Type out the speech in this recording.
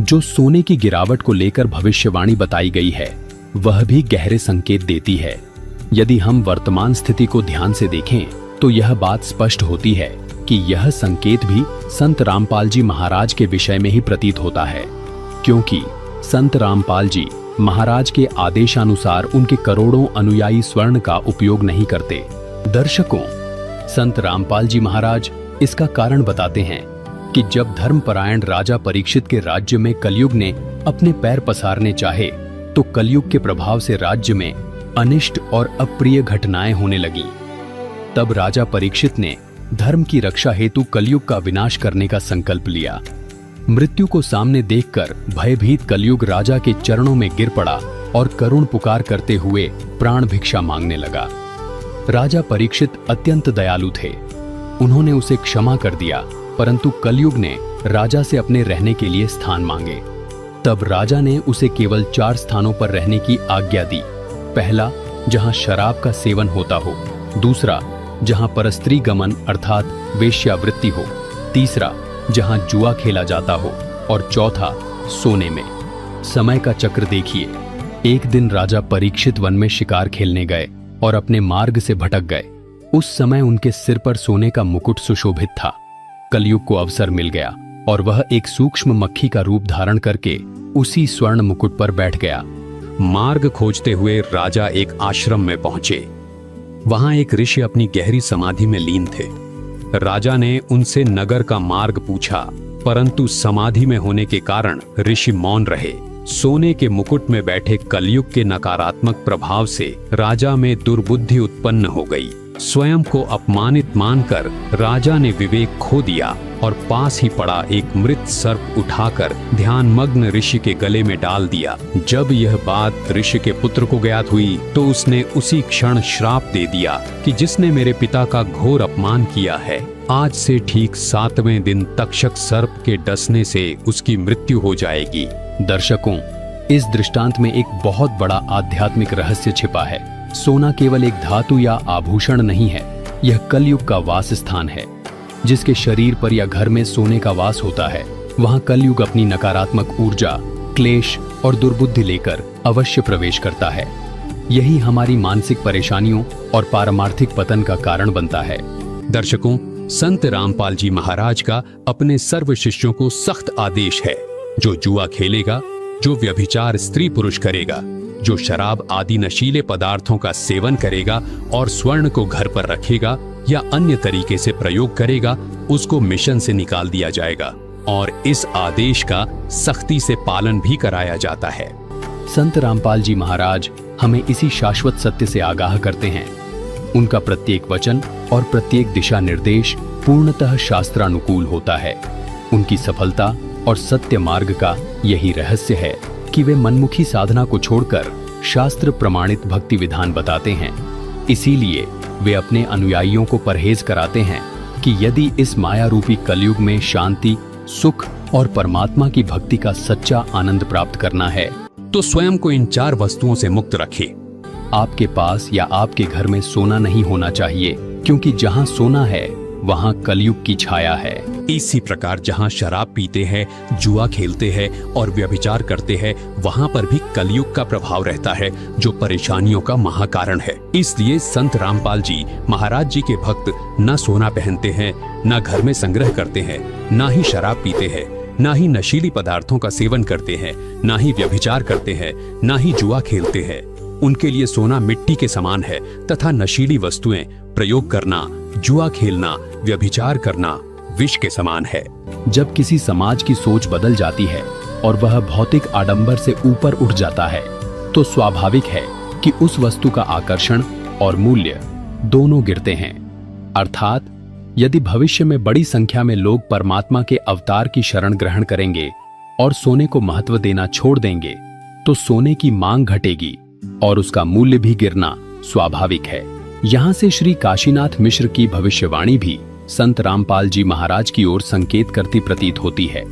जो सोने की गिरावट को लेकर भविष्यवाणी बताई गई है वह भी गहरे संकेत देती है। यदि हम वर्तमान स्थिति को ध्यान से देखें तो यह बात स्पष्ट होती है कि यह संकेत भी संत रामपाल जी महाराज के विषय में ही प्रतीत होता है, क्योंकि संत रामपाल जी महाराज के आदेशानुसार उनके करोड़ों अनुयायी स्वर्ण का उपयोग नहीं करते। दर्शकों, संत रामपाल जी महाराज इसका कारण बताते हैं कि जब धर्मपरायण राजा परीक्षित के राज्य में कलयुग ने अपने पैर पसारने चाहे तो कलयुग के प्रभाव से राज्य में अनिष्ट और अप्रिय घटनाएं होने लगीं। तब राजा परीक्षित ने धर्म की रक्षा हेतु कलयुग का विनाश करने का संकल्प लिया। मृत्यु को सामने देखकर भयभीत कलयुग राजा के चरणों में गिर पड़ा और करुण पुकार करते हुए प्राण भिक्षा मांगने लगा। राजा परीक्षित अत्यंत दयालु थे। उन्होंने उसे क्षमा कर दिया, परंतु कलयुग ने राजा से अपने रहने के लिए स्थान मांगे। तब राजा ने उसे केवल 4 स्थानों पर रहने की आज्ञा दी। पहला, जहां शराब का सेवन होता हो। दूसरा, जहां परस्त्री गमन अर्थात वेश्यावृत्ति हो। तीसरा, जहां जुआ खेला जाता हो। और चौथा, सोने में। समय का चक्र देखिए। एक दिन राजा परीक्षित वन में शिकार खेलने गए और अपने मार्ग से भटक गए। उस समय उनके सिर पर सोने का मुकुट सुशोभित था। कलयुग को अवसर मिल गया और वह एक सूक्ष्म मक्खी का रूप धारण करके उसी स्वर्ण मुकुट पर बैठ गया। मार्ग खोजते हुए राजा एक आश्रम में पहुंचे। वहां एक ऋषि अपनी गहरी समाधि में लीन थे। राजा ने उनसे नगर का मार्ग पूछा, परंतु समाधि में होने के कारण ऋषि मौन रहे। सोने के मुकुट में बैठे कलयुग के नकारात्मक प्रभाव से राजा में दुर्बुद्धि उत्पन्न हो गई। स्वयं को अपमानित मानकर राजा ने विवेक खो दिया और पास ही पड़ा एक मृत सर्प उठाकर ध्यानमग्न ऋषि के गले में डाल दिया। जब यह बात ऋषि के पुत्र को ज्ञात हुई तो उसने उसी क्षण श्राप दे दिया कि जिसने मेरे पिता का घोर अपमान किया है, आज से ठीक 7वें दिन तक्षक सर्प के डसने से उसकी मृत्यु हो जाएगी। दर्शकों, इस दृष्टांत में एक बहुत बड़ा आध्यात्मिक रहस्य छिपा है। सोना केवल एक धातु या आभूषण नहीं है, यह कलयुग का वास स्थान है। जिसके शरीर पर या घर में सोने का वास होता है, वहां कलयुग अपनी नकारात्मक ऊर्जा, क्लेश और दुर्बुद्धि लेकर अवश्य प्रवेश करता है। यही हमारी मानसिक परेशानियों और पारमार्थिक पतन का कारण बनता है। दर्शकों, संत रामपाल जी महाराज का अपने सर्व शिष्यों को सख्त आदेश है, जो जुआ खेलेगा, जो व्यभिचार स्त्री पुरुष करेगा, जो शराब आदि नशीले पदार्थों का सेवन करेगा और स्वर्ण को घर पर रखेगा या अन्य तरीके से प्रयोग करेगा, उसको मिशन से निकाल दिया जाएगा और इस आदेश का सख्ती से पालन भी कराया जाता है। संत रामपाल जी महाराज हमें इसी शाश्वत सत्य से आगाह करते हैं। उनका प्रत्येक वचन और प्रत्येक दिशा निर्देश पूर्णतः शास्त्रानुकूल होता है। उनकी सफलता और सत्य मार्ग का यही रहस्य है कि वे मनमुखी साधना को छोड़कर शास्त्र प्रमाणित भक्ति विधान बताते हैं। इसीलिए वे अपने अनुयायियों को परहेज कराते हैं कि यदि इस माया रूपी कलयुग में शांति, सुख और परमात्मा की भक्ति का सच्चा आनंद प्राप्त करना है तो स्वयं को इन 4 वस्तुओं से मुक्त रखें। आपके पास या आपके घर में सोना नहीं होना चाहिए, क्योंकि जहां सोना है वहां कलयुग की छाया है। इसी प्रकार जहां शराब पीते हैं, जुआ खेलते हैं और व्यभिचार करते हैं, वहां पर भी कलयुग का प्रभाव रहता है, जो परेशानियों का महाकारण है। इसलिए संत रामपाल जी महाराज जी के भक्त न सोना पहनते हैं, न घर में संग्रह करते हैं, न ही शराब पीते हैं, न ही नशीली पदार्थों का सेवन करते हैं, न ही व्यभिचार करते हैं, न ही जुआ खेलते हैं। उनके लिए सोना मिट्टी के समान है तथा नशीली वस्तुएं प्रयोग करना, जुआ खेलना, व्यभिचार करना विष के समान है। जब किसी समाज की सोच बदल जाती है और वह भौतिक आडंबर से ऊपर उठ जाता है, तो स्वाभाविक है कि उस वस्तु का आकर्षण और मूल्य दोनों गिरते हैं। अर्थात यदि भविष्य में बड़ी संख्या में लोग परमात्मा के अवतार की शरण ग्रहण करेंगे और सोने को महत्व देना छोड़ देंगे, तो सोने की मांग घटेगी और उसका मूल्य भी गिरना स्वाभाविक है। यहाँ से श्री काशीनाथ मिश्र की भविष्यवाणी भी संत रामपाल जी महाराज की ओर संकेत करती प्रतीत होती है।